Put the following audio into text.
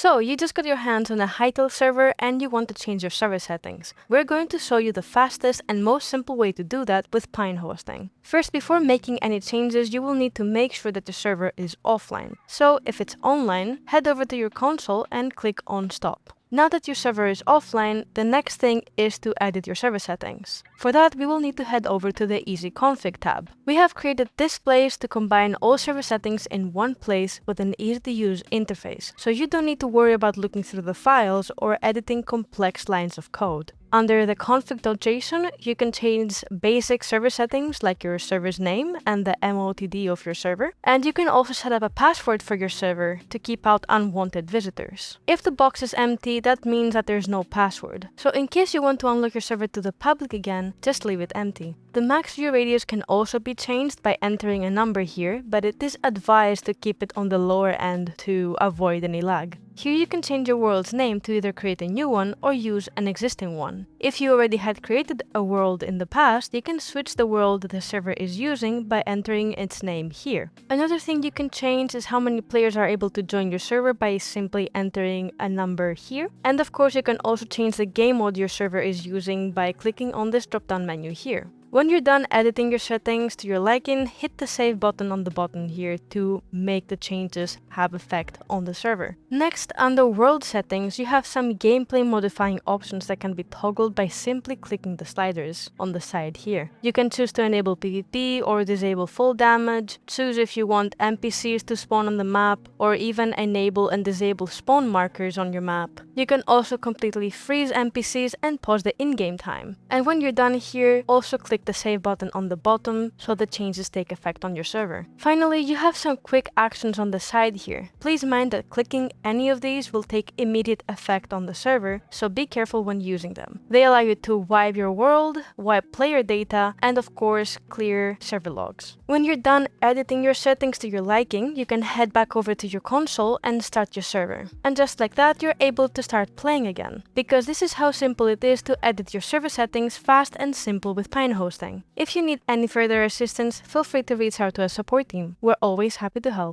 So you just got your hands on a Hytale server and you want to change your server settings. We're going to show you the fastest and most simple way to do that with Pine hosting. First, before making any changes, you will need to make sure that your server is offline. So if it's online, head over to your console and click on Stop. Now that your server is offline, the next thing is to edit your server settings. For that, we will need to head over to the Easy Config tab. We have created this place to combine all server settings in one place with an easy-to-use interface, so you don't need to worry about looking through the files or editing complex lines of code. Under the config.json, you can change basic server settings like your server's name and the MOTD of your server. And you can also set up a password for your server to keep out unwanted visitors. If the box is empty, that means that there's no password. So in case you want to unlock your server to the public again, just leave it empty. The max view radius can also be changed by entering a number here, but it is advised to keep it on the lower end to avoid any lag. Here you can change your world's name to either create a new one or use an existing one. If you already had created a world in the past, you can switch the world that the server is using by entering its name here. Another thing you can change is how many players are able to join your server by simply entering a number here. And of course, you can also change the game mode your server is using by clicking on this drop-down menu here. When you're done editing your settings to your liking, hit the save button on the bottom here to make the changes have effect on the server. Next, under world settings, you have some gameplay modifying options that can be toggled by simply clicking the sliders on the side here. You can choose to enable PvP or disable full damage, choose if you want NPCs to spawn on the map, or even enable and disable spawn markers on your map. You can also completely freeze NPCs and pause the in-game time. And when you're done here, also click the save button on the bottom so the changes take effect on your server. Finally, you have some quick actions on the side here. Please mind that clicking any of these will take immediate effect on the server, so be careful when using them. They allow you to wipe your world, wipe player data, and of course clear server logs. When you're done editing your settings to your liking, you can head back over to your console and start your server. And just like that, you're able to start playing again. Because this is how simple it is to edit your server settings fast and simple with Pine hosting. If you need any further assistance, feel free to reach out to a support team. We're always happy to help.